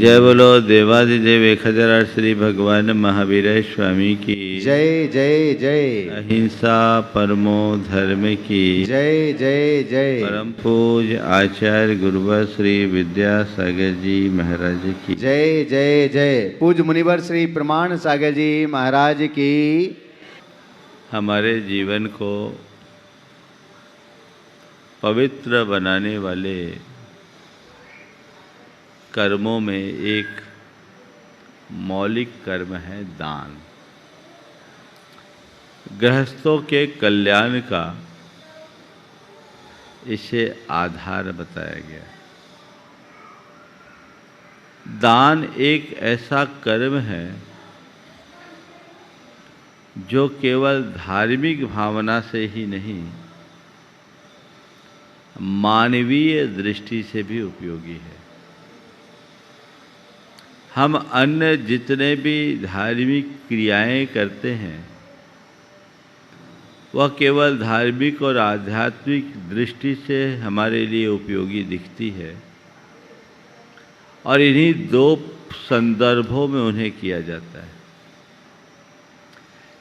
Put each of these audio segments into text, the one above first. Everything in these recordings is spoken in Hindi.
जय बोलो देवादिदेव 1008 श्री भगवान महावीर स्वामी की जय जय जय। अहिंसा परमो धर्म की जय जय जय। परम पूज आचार्य गुरुवर श्री विद्यासागर जी महाराज की जय जय जय। पूज मुनिवर श्री प्रमाण सागर जी महाराज की। हमारे जीवन को पवित्र बनाने वाले कर्मों में एक मौलिक कर्म है दान। गृहस्थों के कल्याण का इसे आधार बताया गया। दान एक ऐसा कर्म है जो केवल धार्मिक भावना से ही नहीं, मानवीय दृष्टि से भी उपयोगी है। हम अन्य जितने भी धार्मिक क्रियाएं करते हैं वह केवल धार्मिक और आध्यात्मिक दृष्टि से हमारे लिए उपयोगी दिखती है और इन्हीं दो संदर्भों में उन्हें किया जाता है।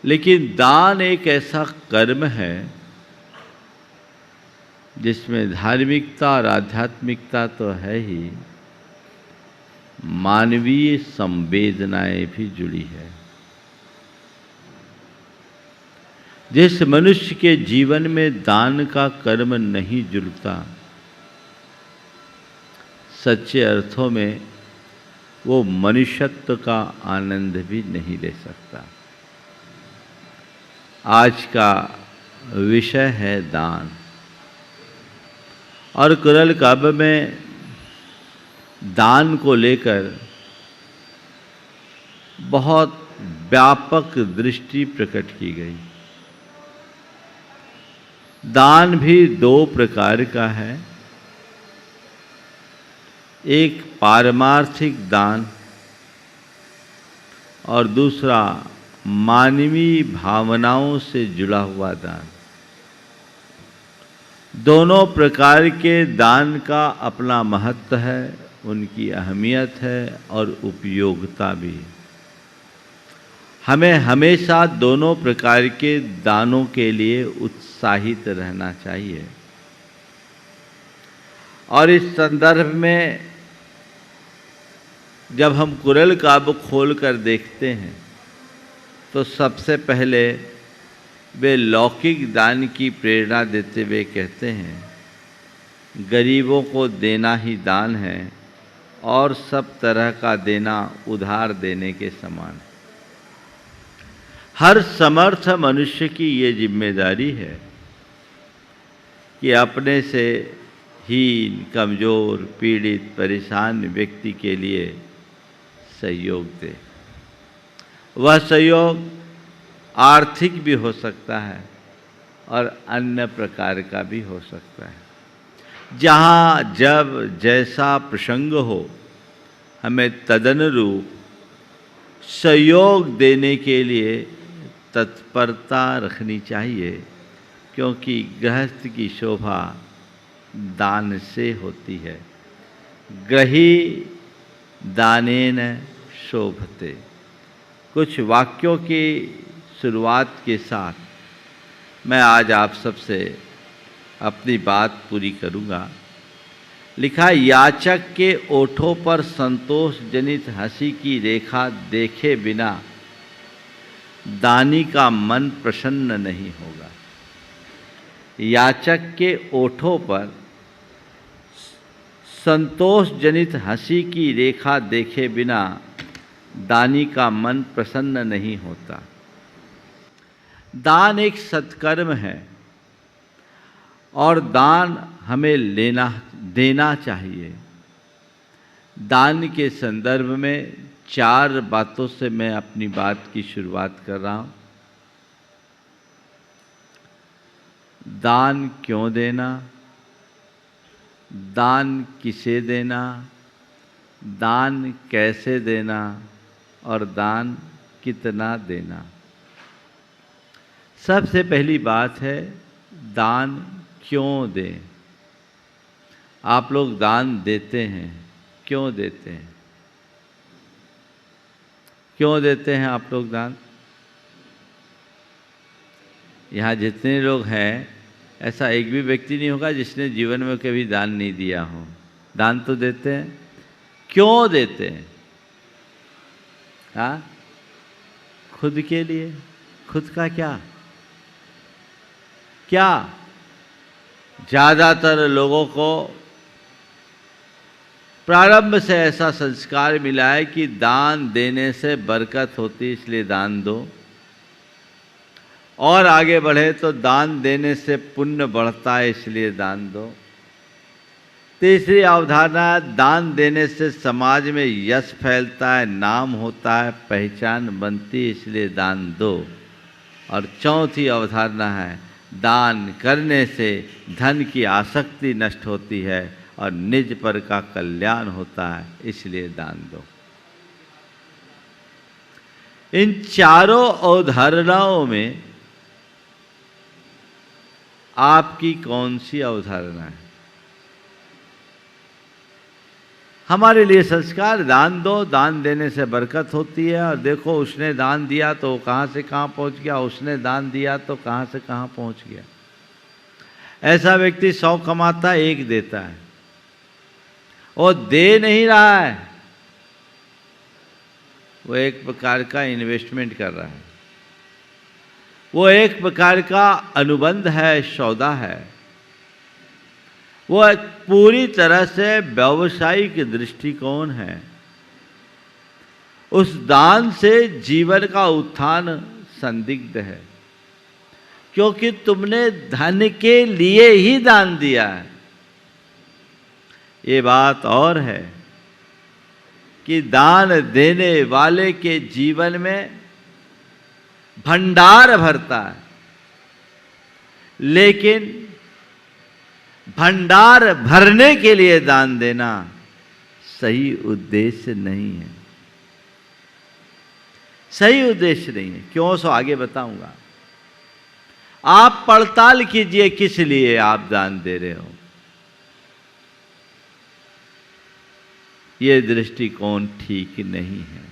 लेकिन दान एक ऐसा कर्म है जिसमें धार्मिकता और आध्यात्मिकता तो है ही, मानवीय संवेदनाएं भी जुड़ी है। जिस मनुष्य के जीवन में दान का कर्म नहीं जुड़ता, सच्चे अर्थों में वो मनुष्यत्व का आनंद भी नहीं ले सकता। आज का विषय है दान और कुरल काव्य में दान को लेकर बहुत व्यापक दृष्टि प्रकट की गई। दान भी दो प्रकार का है, एक पारमार्थिक दान और दूसरा मानवीय भावनाओं से जुड़ा हुआ दान। दोनों प्रकार के दान का अपना महत्व है, उनकी अहमियत है और उपयोगिता भी। हमें हमेशा दोनों प्रकार के दानों के लिए उत्साहित रहना चाहिए। और इस संदर्भ में जब हम कुरल काव्य खोल कर देखते हैं तो सबसे पहले वे लौकिक दान की प्रेरणा देते हुए कहते हैं, गरीबों को देना ही दान है और सब तरह का देना उधार देने के समान है। हर समर्थ मनुष्य की ये जिम्मेदारी है कि अपने से हीन, कमजोर, पीड़ित, परेशान व्यक्ति के लिए सहयोग दे। वह सहयोग आर्थिक भी हो सकता है और अन्य प्रकार का भी हो सकता है। जहाँ जब जैसा प्रसंग हो, हमें तदनुरूप सहयोग देने के लिए तत्परता रखनी चाहिए, क्योंकि गृहस्थ की शोभा दान से होती है। ग्रही दानेन शोभते। कुछ वाक्यों की शुरुआत के साथ मैं आज आप सबसे अपनी बात पूरी करूँगा। लिखा, याचक के ओठों पर संतोष जनित हंसी की रेखा देखे बिना दानी का मन प्रसन्न नहीं होगा। याचक के ओठों पर संतोष जनित हंसी की रेखा देखे बिना दानी का मन प्रसन्न नहीं होता। दान एक सत्कर्म है और दान हमें देना चाहिए। दान के संदर्भ में चार बातों से मैं अपनी बात की शुरुआत कर रहा हूँ। दान क्यों देना, दान किसे देना, दान कैसे देना और दान कितना देना। सबसे पहली बात है, दान क्यों दें। आप लोग दान देते हैं, क्यों देते हैं? क्यों देते हैं आप लोग दान? यहाँ जितने लोग हैं, ऐसा एक भी व्यक्ति नहीं होगा जिसने जीवन में कभी दान नहीं दिया हो। दान तो देते हैं। क्यों देते हैं? हाँ, खुद के लिए। खुद का क्या? क्या ज़्यादातर लोगों को प्रारंभ से ऐसा संस्कार मिला है कि दान देने से बरकत होती, इसलिए दान दो, और आगे बढ़े तो दान देने से पुण्य बढ़ता है, इसलिए दान दो। तीसरी अवधारणा, दान देने से समाज में यश फैलता है, नाम होता है, पहचान बनती, इसलिए दान दो। और चौथी अवधारणा है, दान करने से धन की आसक्ति नष्ट होती है और निज पर का कल्याण होता है, इसलिए दान दो। इन चारों अवधारणाओं में आपकी कौन सी अवधारणा है? हमारे लिए संस्कार, दान दो, दान देने से बरकत होती है, और देखो उसने दान दिया तो कहाँ से कहाँ पहुँच गया, उसने दान दिया तो कहाँ से कहाँ पहुँच गया। ऐसा व्यक्ति 100 कमाता है, 1 देता है। वो दे नहीं रहा है, वो एक प्रकार का इन्वेस्टमेंट कर रहा है, वो एक प्रकार का अनुबंध है, सौदा है। वो एक पूरी तरह से व्यावसायिक दृष्टिकोण है। उस दान से जीवन का उत्थान संदिग्ध है, क्योंकि तुमने धन के लिए ही दान दिया है। ये बात और है कि दान देने वाले के जीवन में भंडार भरता है, लेकिन भंडार भरने के लिए दान देना सही उद्देश्य नहीं है। सही उद्देश्य नहीं है। क्यों? सो आगे बताऊंगा। आप पड़ताल कीजिए किस लिए आप दान दे रहे हो। ये दृष्टिकोण ठीक नहीं है।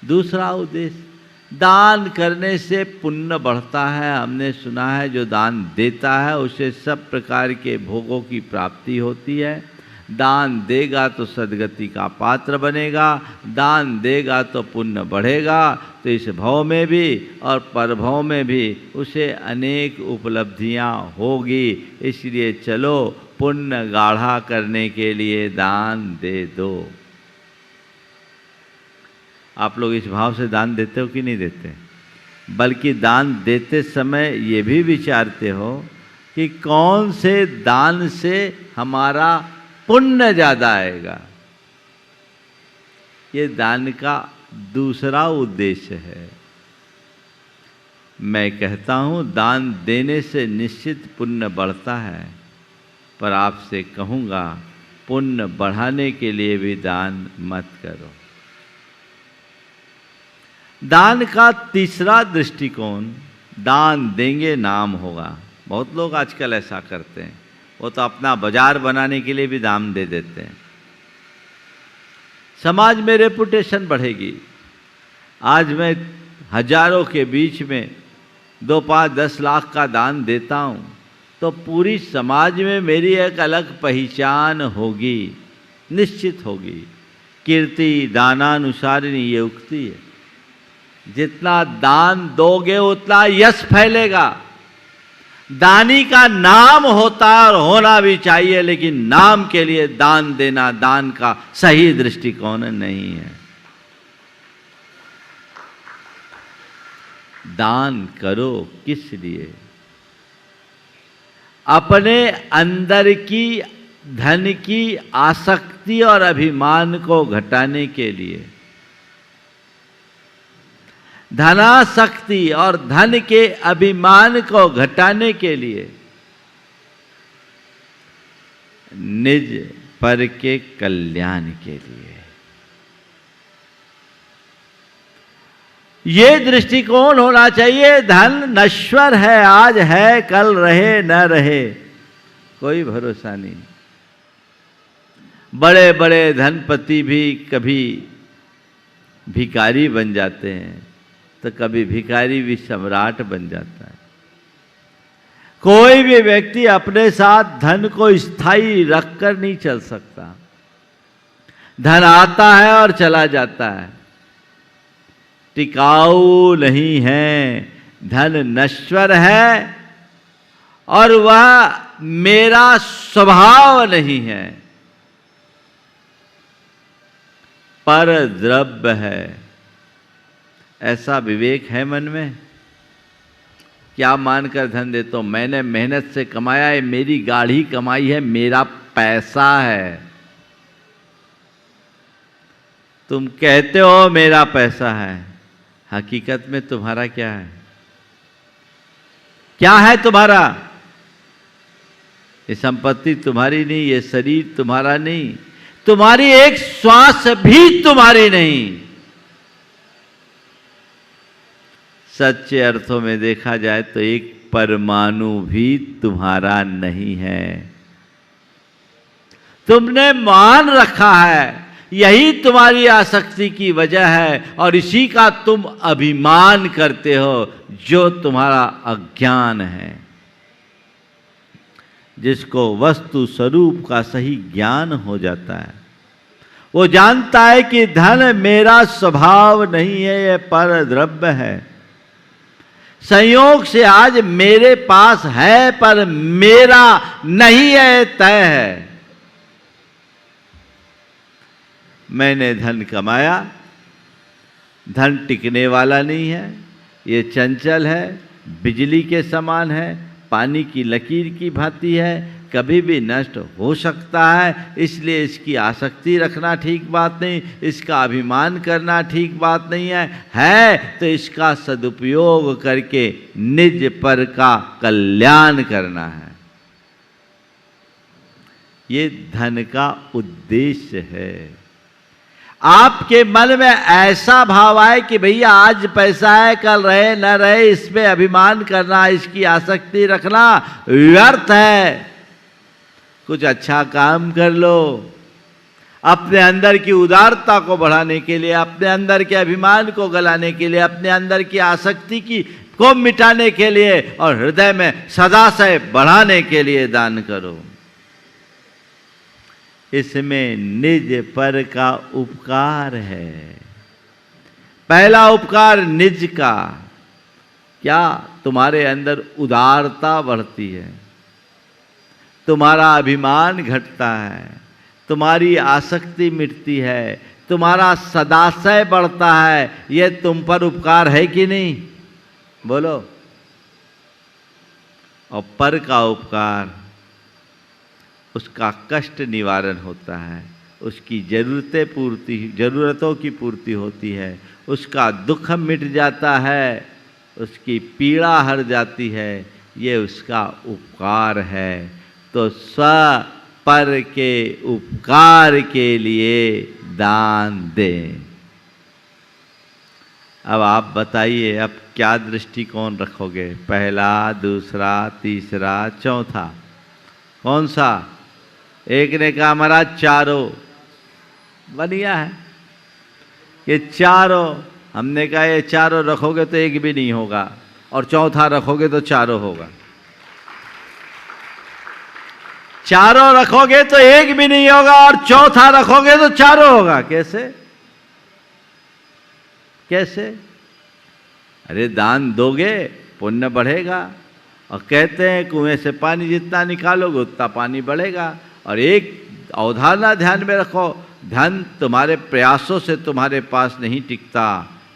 दूसरा उद्देश्य, दान करने से पुण्य बढ़ता है। हमने सुना है जो दान देता है उसे सब प्रकार के भोगों की प्राप्ति होती है। दान देगा तो सद्गति का पात्र बनेगा, दान देगा तो पुण्य बढ़ेगा, तो इस भव में भी और परभव में भी उसे अनेक उपलब्धियां होगी। इसलिए चलो पुण्य गाढ़ा करने के लिए दान दे दो। आप लोग इस भाव से दान देते हो कि नहीं देते? बल्कि दान देते समय ये भी विचारते हो कि कौन से दान से हमारा पुण्य ज़्यादा आएगा। ये दान का दूसरा उद्देश्य है। मैं कहता हूँ दान देने से निश्चित पुण्य बढ़ता है, पर आपसे कहूँगा पुण्य बढ़ाने के लिए भी दान मत करो। दान का तीसरा दृष्टिकोण, दान देंगे नाम होगा। बहुत लोग आजकल ऐसा करते हैं। वो तो अपना बाजार बनाने के लिए भी दान दे देते हैं। समाज में रेपुटेशन बढ़ेगी। आज मैं हजारों के बीच में 2, 5, 10 लाख का दान देता हूँ तो पूरी समाज में मेरी एक अलग पहचान होगी, निश्चित होगी। कीर्ति दानानुसारिणी ये उक्ति है। जितना दान दोगे उतना यश फैलेगा। दानी का नाम होता है और होना भी चाहिए, लेकिन नाम के लिए दान देना दान का सही दृष्टिकोण नहीं है। दान करो किस लिए? अपने अंदर की धन की आसक्ति और अभिमान को घटाने के लिए। धनासक्ति और धन के अभिमान को घटाने के लिए, निज पर के कल्याण के लिए। ये दृष्टिकोण होना चाहिए। धन नश्वर है, आज है कल रहे न रहे, कोई भरोसा नहीं। बड़े बड़े धनपति भी कभी भिखारी बन जाते हैं, तो कभी भिखारी भी सम्राट बन जाता है। कोई भी व्यक्ति अपने साथ धन को स्थायी रखकर नहीं चल सकता। धन आता है और चला जाता है, टिकाऊ नहीं है। धन नश्वर है और वह मेरा स्वभाव नहीं है, पर द्रव्य है। ऐसा विवेक है मन में? क्या मानकर धन देता हूं? मैंने मेहनत से कमाया है, मेरी गाढ़ी कमाई है, मेरा पैसा है। तुम कहते हो मेरा पैसा है, हकीकत में तुम्हारा क्या है? क्या है तुम्हारा? ये संपत्ति तुम्हारी नहीं, ये शरीर तुम्हारा नहीं, तुम्हारी एक श्वास भी तुम्हारी नहीं। सच्चे अर्थों में देखा जाए तो एक परमाणु भी तुम्हारा नहीं है। तुमने मान रखा है, यही तुम्हारी आसक्ति की वजह है, और इसी का तुम अभिमान करते हो, जो तुम्हारा अज्ञान है। जिसको वस्तु स्वरूप का सही ज्ञान हो जाता है, वो जानता है कि धन मेरा स्वभाव नहीं है, यह पर द्रव्य है। संयोग से आज मेरे पास है, पर मेरा नहीं है, तय है। मैंने धन कमाया, धन टिकने वाला नहीं है, ये चंचल है, बिजली के समान है, पानी की लकीर की भांति है, कभी भी नष्ट हो सकता है। इसलिए इसकी आसक्ति रखना ठीक बात नहीं, इसका अभिमान करना ठीक बात नहीं है तो इसका सदुपयोग करके निज पर का कल्याण करना है। ये धन का उद्देश्य है। आपके मन में ऐसा भाव आए कि भैया आज पैसा है, कल रहे न रहे, इसमें अभिमान करना, इसकी आसक्ति रखना व्यर्थ है। कुछ अच्छा काम कर लो, अपने अंदर की उदारता को बढ़ाने के लिए, अपने अंदर के अभिमान को गलाने के लिए, अपने अंदर की आसक्ति को मिटाने के लिए, और हृदय में सदाशय बढ़ाने के लिए दान करो। इसमें निज पर का उपकार है। पहला उपकार निज का, क्या तुम्हारे अंदर उदारता बढ़ती है, तुम्हारा अभिमान घटता है, तुम्हारी आसक्ति मिटती है, तुम्हारा सदाशय बढ़ता है। यह तुम पर उपकार है कि नहीं? बोलो। और पर का उपकार, उसका कष्ट निवारण होता है, उसकी जरूरतों की पूर्ति होती है, उसका दुख मिट जाता है, उसकी पीड़ा हर जाती है। ये उसका उपकार है। तो स्व पर के उपकार के लिए दान दें। अब आप बताइए, अब क्या दृष्टिकोण रखोगे? पहला, दूसरा, तीसरा, चौथा, कौन सा? एक ने कहा महाराज चारों। बढ़िया है, ये चारों। हमने कहा ये चारों रखोगे तो एक भी नहीं होगा, और चौथा रखोगे तो चारों होगा। चारों रखोगे तो एक भी नहीं होगा, और चौथा रखोगे तो चारों होगा। कैसे? कैसे? अरे दान दोगे पुण्य बढ़ेगा, और कहते हैं कुएं से पानी जितना निकालोगे उतना पानी बढ़ेगा। और एक अवधारणा ध्यान में रखो, धन तुम्हारे प्रयासों से तुम्हारे पास नहीं टिकता,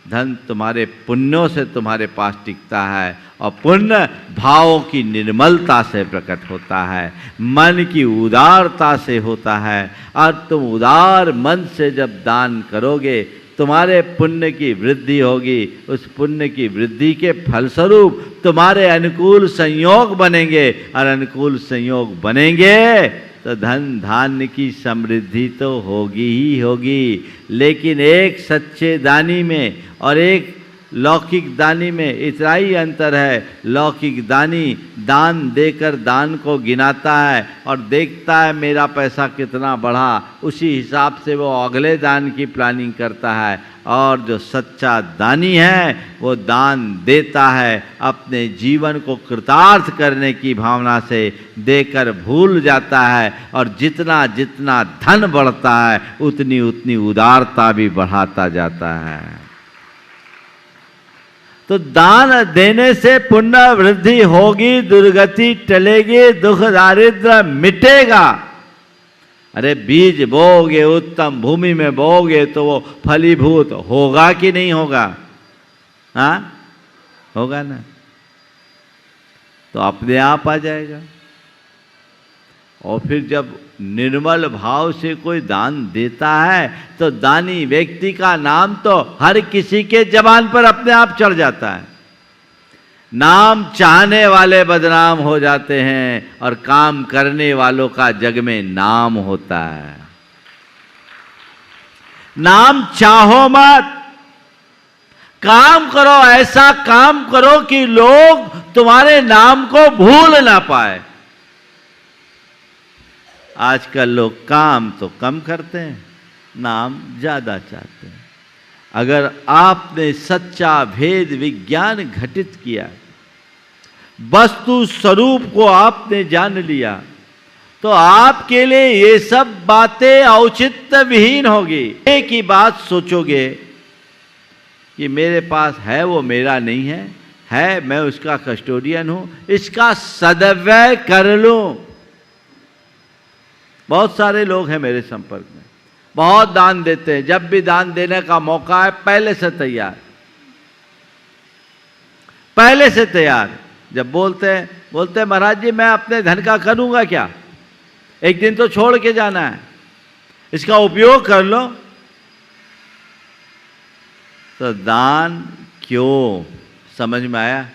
धन तुम्हारे पुण्यों से तुम्हारे पास टिकता है। और पुण्य भावों की निर्मलता से प्रकट होता है, मन की उदारता से होता है। और तुम उदार मन से जब दान करोगे, तुम्हारे पुण्य की वृद्धि होगी। उस पुण्य की वृद्धि के फलस्वरूप तुम्हारे अनुकूल संयोग बनेंगे, और अनुकूल संयोग बनेंगे तो धन धान्य की समृद्धि तो होगी ही होगी। लेकिन एक सच्चे दानी में और एक लौकिक दानी में इतना ही अंतर है। लौकिक दानी दान देकर दान को गिनाता है और देखता है मेरा पैसा कितना बढ़ा, उसी हिसाब से वो अगले दान की प्लानिंग करता है। और जो सच्चा दानी है वो दान देता है, अपने जीवन को कृतार्थ करने की भावना से देकर भूल जाता है, और जितना जितना धन बढ़ता है उतनी उतनी उदारता भी बढ़ाता जाता है। तो दान देने से पुण्य वृद्धि होगी, दुर्गति टलेगी, दुख दारिद्र्य मिटेगा। अरे बीज बोओगे, उत्तम भूमि में बोओगे तो वो फलीभूत होगा कि नहीं होगा? हाँ, होगा ना, तो अपने आप आ जाएगा। और फिर जब निर्मल भाव से कोई दान देता है तो दानी व्यक्ति का नाम तो हर किसी के जबान पर अपने आप चढ़ जाता है। नाम चाहने वाले बदनाम हो जाते हैं और काम करने वालों का जग में नाम होता है। नाम चाहो मत, काम करो, ऐसा काम करो कि लोग तुम्हारे नाम को भूल ना पाए। आजकल लोग काम तो कम करते हैं, नाम ज्यादा चाहते हैं। अगर आपने सच्चा भेद विज्ञान घटित किया, वस्तु स्वरूप को आपने जान लिया, तो आपके लिए ये सब बातें औचित्य विहीन होगी। एक ही बात सोचोगे कि मेरे पास है वो मेरा नहीं है मैं उसका कस्टोडियन हूं, इसका सदव्यय कर लूं। बहुत सारे लोग हैं मेरे संपर्क में, बहुत दान देते हैं, जब भी दान देने का मौका है पहले से तैयार। जब बोलते हैं महाराज जी मैं अपने धन का करूंगा क्या, एक दिन तो छोड़ के जाना है, इसका उपयोग कर लो। तो दान क्यों, समझ में आया?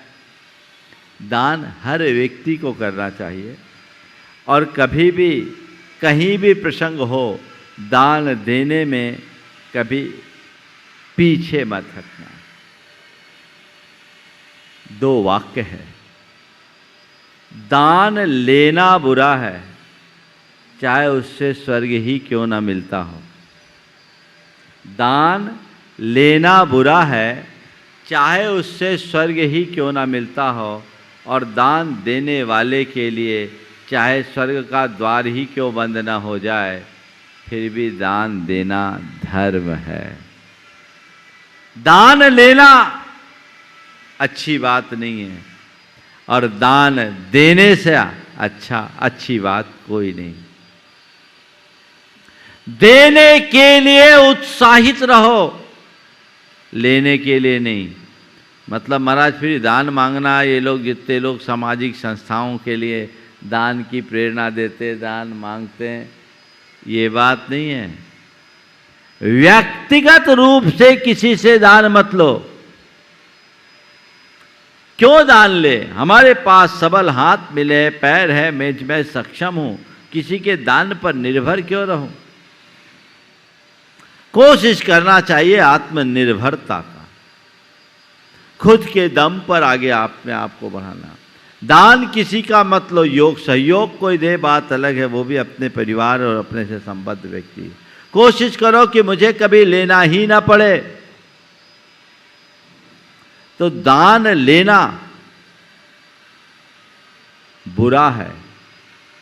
दान हर व्यक्ति को करना चाहिए, और कभी भी कहीं भी प्रसंग हो दान देने में कभी पीछे मत हटना। 2 वाक्य है, दान लेना बुरा है चाहे उससे स्वर्ग ही क्यों ना मिलता हो। दान लेना बुरा है चाहे उससे स्वर्ग ही क्यों ना मिलता हो, और दान देने वाले के लिए चाहे स्वर्ग का द्वार ही क्यों बंद ना हो जाए, फिर भी दान देना धर्म है। दान लेना अच्छी बात नहीं है, और दान देने से अच्छी बात कोई नहीं। देने के लिए उत्साहित रहो, लेने के लिए नहीं। मतलब महाराज फिर दान मांगना, ये लोग जितने लोग सामाजिक संस्थाओं के लिए दान की प्रेरणा देते, दान मांगते हैं, ये बात नहीं है। व्यक्तिगत रूप से किसी से दान मत लो। क्यों दान ले? हमारे पास सबल हाथ मिले, पैर है, मैं सक्षम हूं, किसी के दान पर निर्भर क्यों रहूं? कोशिश करना चाहिए आत्मनिर्भरता का, खुद के दम पर आगे अपने आप को बढ़ाना। दान किसी का मतलब योग सहयोग कोई दे, बात अलग है, वो भी अपने परिवार और अपने से संबद्ध व्यक्ति। कोशिश करो कि मुझे कभी लेना ही ना पड़े। तो दान लेना बुरा है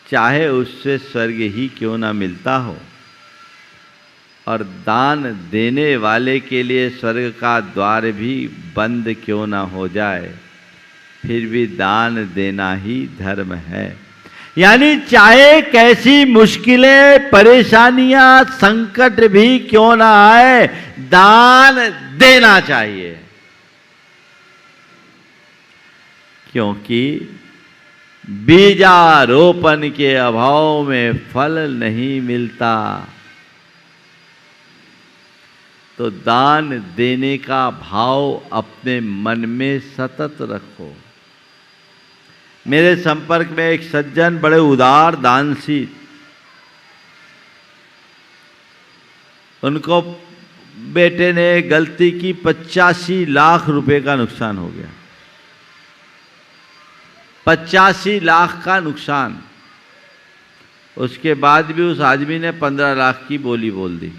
चाहे उससे स्वर्ग ही क्यों ना मिलता हो, और दान देने वाले के लिए स्वर्ग का द्वार भी बंद क्यों ना हो जाए, फिर भी दान देना ही धर्म है। यानी चाहे कैसी मुश्किलें, परेशानियां, संकट भी क्यों ना आए, दान देना चाहिए। क्योंकि बीजारोपण के अभाव में फल नहीं मिलता। तो दान देने का भाव अपने मन में सतत रखो। मेरे संपर्क में एक सज्जन बड़े उदार दानशील, उनको बेटे ने गलती की, 85 लाख रुपए का नुकसान हो गया। 85 लाख का नुकसान। उसके बाद भी उस आदमी ने 15 लाख की बोली बोल दी।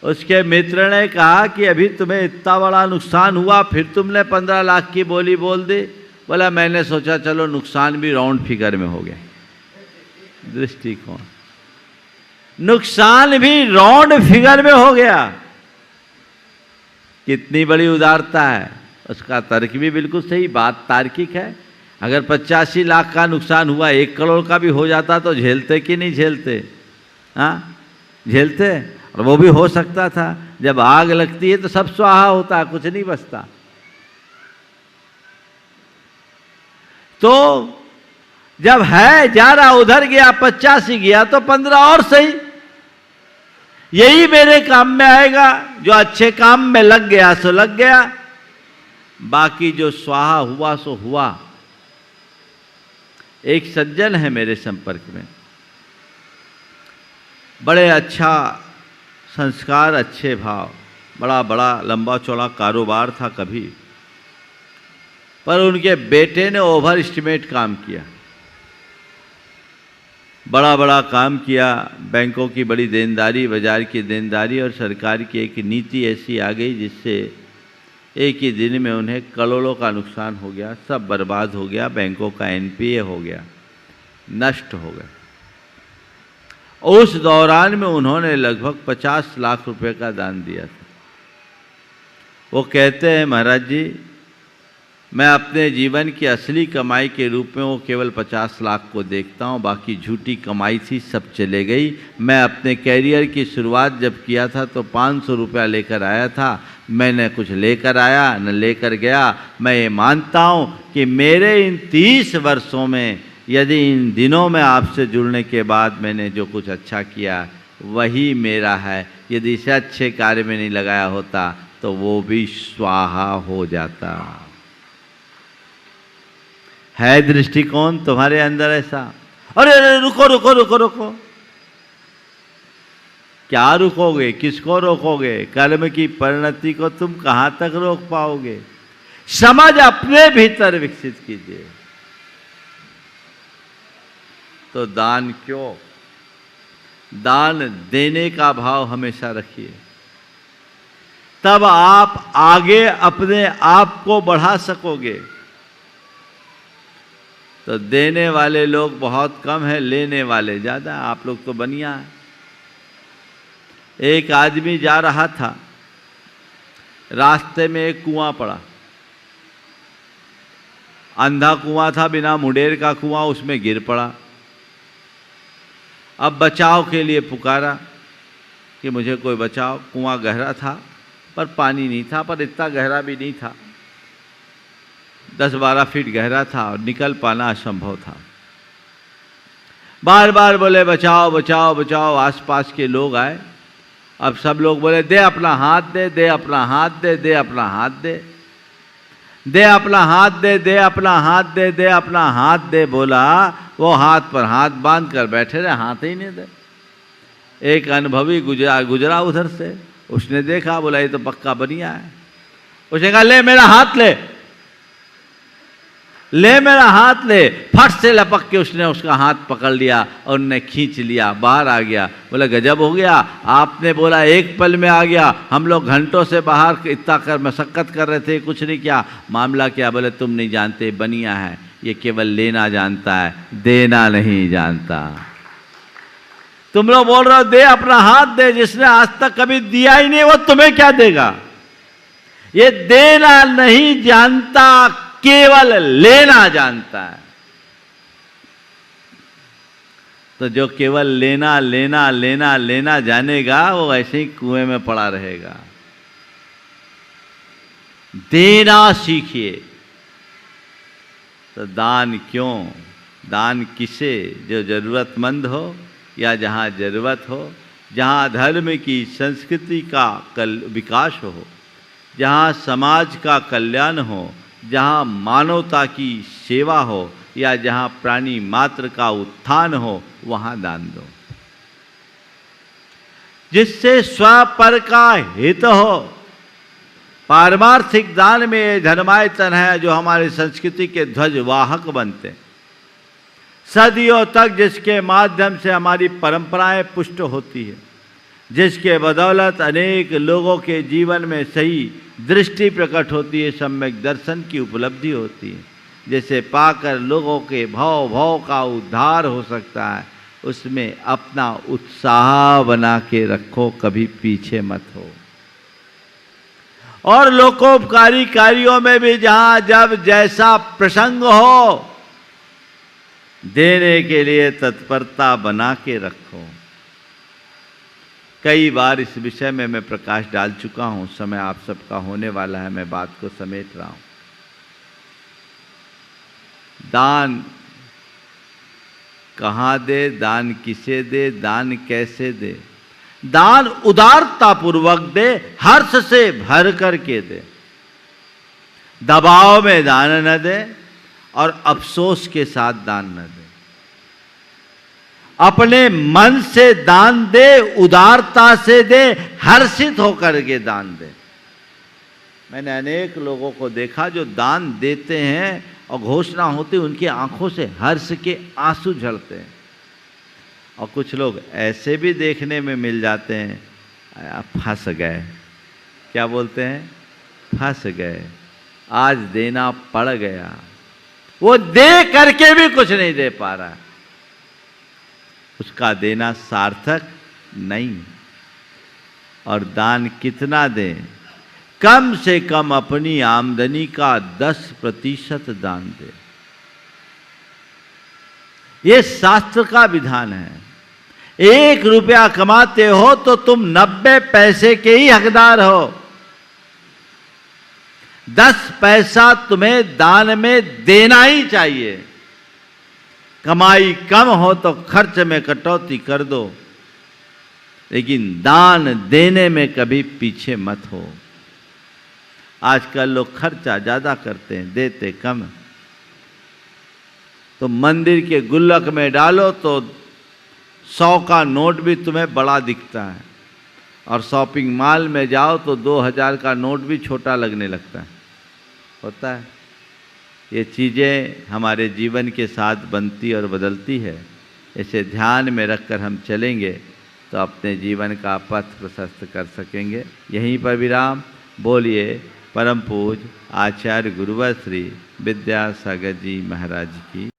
उसके मित्र ने कहा कि अभी तुम्हें इतना बड़ा नुकसान हुआ, फिर तुमने 15 लाख की बोली बोल दी। बोला मैंने सोचा चलो नुकसान भी राउंड फिगर में हो गया। दृष्टिकोण, नुकसान भी राउंड फिगर में हो गया। कितनी बड़ी उदारता है। उसका तर्क भी बिल्कुल सही, बात तार्किक है। अगर 85 लाख का नुकसान हुआ, 1 करोड़ का भी हो जाता तो झेलते कि नहीं झेलते? हाँ, झेलते। और वो भी हो सकता था। जब आग लगती है तो सब स्वाहा होता है, कुछ नहीं बचता। तो जब है जा रहा, उधर गया 85 गया तो 15 और सही, यही मेरे काम में आएगा। जो अच्छे काम में लग गया सो लग गया, बाकी जो स्वाहा हुआ सो हुआ। एक सज्जन है मेरे संपर्क में, बड़े अच्छा संस्कार, अच्छे भाव, बड़ा बड़ा लंबा चौड़ा कारोबार था कभी, पर उनके बेटे ने ओवर एस्टिमेट काम किया, बड़ा बड़ा काम किया। बैंकों की बड़ी देनदारी, बाजार की देनदारी और सरकार की एक नीति ऐसी आ गई जिससे एक ही दिन में उन्हें करोड़ों का नुकसान हो गया, सब बर्बाद हो गया, बैंकों का एनपीए हो गया, नष्ट हो गया। उस दौरान में उन्होंने लगभग 50 लाख रुपए का दान दिया था। वो कहते हैं महाराज जी, मैं अपने जीवन की असली कमाई के रूप में वो केवल 50 लाख को देखता हूँ, बाकी झूठी कमाई थी, सब चले गई। मैं अपने कैरियर की शुरुआत जब किया था तो 500 रुपया लेकर आया था, मैंने कुछ लेकर आया न लेकर गया। मैं ये मानता हूँ कि मेरे इन 30 वर्षों में, यदि इन दिनों में आपसे जुड़ने के बाद मैंने जो कुछ अच्छा किया वही मेरा है। यदि इसे अच्छे कार्य में नहीं लगाया होता तो वो भी स्वाहा हो जाता। है दृष्टिकोण तुम्हारे अंदर ऐसा? अरे अरे रुको रुको रुको रुको, क्या रुकोगे? किसको रोकोगे? कर्म की परिणति को तुम कहां तक रोक पाओगे? समझ अपने भीतर विकसित कीजिए। तो दान क्यों? दान देने का भाव हमेशा रखिए, तब आप आगे अपने आप को बढ़ा सकोगे। तो देने वाले लोग बहुत कम हैं, लेने वाले ज़्यादा। आप लोग तो बनिया हैं। एक आदमी जा रहा था, रास्ते में एक कुआं पड़ा, अंधा कुआं था, बिना मुंडेर का कुआं, उसमें गिर पड़ा। अब बचाव के लिए पुकारा कि मुझे कोई बचाओ। कुआं गहरा था पर पानी नहीं था, पर इतना गहरा भी नहीं था, 10-12 फीट गहरा था और निकल पाना असंभव था। बार बार बोले बचाओ बचाओ बचाओ। आसपास के लोग आए। अब सब लोग बोले दे अपना हाथ दे, दे अपना हाथ दे, दे अपना हाथ दे, दे अपना हाथ दे, दे अपना हाथ दे, दे अपना हाथ दे। बोला, वो हाथ पर हाथ बांध कर बैठे रहे, हाथ ही नहीं दे। एक अनुभवी गुजरा उधर से, उसने देखा, बोला ये तो पक्का बनिया है। उसने कहा ले मेरा हाथ ले, ले मेरा हाथ ले। फट से लपक के उसने उसका हाथ पकड़ लिया और उन्हें खींच लिया, बाहर आ गया। बोला गजब हो गया, आपने बोला एक पल में आ गया, हम लोग घंटों से बाहर इतना कर मशक्कत कर रहे थे, कुछ नहीं किया। मामला क्या? बोले तुम नहीं जानते, बनिया है, ये केवल लेना जानता है, देना नहीं जानता। तुम लोग बोल रहे हो दे अपना हाथ दे, जिसने आज तक कभी दिया ही नहीं वो तुम्हें क्या देगा? ये देना नहीं जानता, केवल लेना जानता है। तो जो केवल लेना लेना लेना लेना जानेगा वो ऐसे ही कुएं में पड़ा रहेगा। देना सीखिए। तो दान क्यों? दान किसे? जो जरूरतमंद हो या जहाँ जरूरत हो, जहाँ धर्म की संस्कृति का विकास हो, जहाँ समाज का कल्याण हो, जहाँ मानवता की सेवा हो या जहाँ प्राणी मात्र का उत्थान हो, वहाँ दान दो। जिससे स्वपर का हित हो। पारमार्थिक दान में धर्मायतन है जो हमारी संस्कृति के ध्वजवाहक बनते, सदियों तक जिसके माध्यम से हमारी परंपराएं पुष्ट होती है। जिसके बदौलत अनेक लोगों के जीवन में सही दृष्टि प्रकट होती है, सम्यक दर्शन की उपलब्धि होती है, जिसे पाकर लोगों के भव का उद्धार हो सकता है। उसमें अपना उत्साह बना के रखो, कभी पीछे मत हो। और लोकोपकारी कार्यों में भी जहां जब जैसा प्रसंग हो, देने के लिए तत्परता बना के रखो। कई बार इस विषय में मैं प्रकाश डाल चुका हूं, समय आप सबका होने वाला है, मैं बात को समेट रहा हूं। दान कहाँ दे, दान किसे दे, दान कैसे दे? दान उदारता पूर्वक दे, हर्ष से भर करके दे। दबाव में दान न दे और अफसोस के साथ दान न दे। अपने मन से दान दे, उदारता से दे, हर्षित होकर के दान दे। मैंने अनेक लोगों को देखा जो दान देते हैं और घोषणा होती उनकी आंखों से हर्ष के आंसू झड़ते हैं। और कुछ लोग ऐसे भी देखने में मिल जाते हैं, फंस गए। क्या बोलते हैं? फंस गए, आज देना पड़ गया। वो दे करके भी कुछ नहीं दे पा रहा, उसका देना सार्थक नहीं। और दान कितना दें? कम से कम अपनी आमदनी का 10% दान दे। ये शास्त्र का विधान है। 1 रुपया कमाते हो तो तुम 90 पैसे के ही हकदार हो। 10 पैसा तुम्हें दान में देना ही चाहिए। कमाई कम हो तो खर्च में कटौती कर दो, लेकिन दान देने में कभी पीछे मत हो। आजकल लोग खर्चा ज़्यादा करते हैं, देते कम। तो मंदिर के गुल्लक में डालो तो 100 का नोट भी तुम्हें बड़ा दिखता है, और शॉपिंग मॉल में जाओ तो 2000 का नोट भी छोटा लगने लगता है। होता है। ये चीज़ें हमारे जीवन के साथ बनती और बदलती है। इसे ध्यान में रखकर हम चलेंगे तो अपने जीवन का पथ प्रशस्त कर सकेंगे। यहीं पर विराम। बोलिए परम पूज्य आचार्य गुरुवर श्री विद्यासागर जी महाराज की।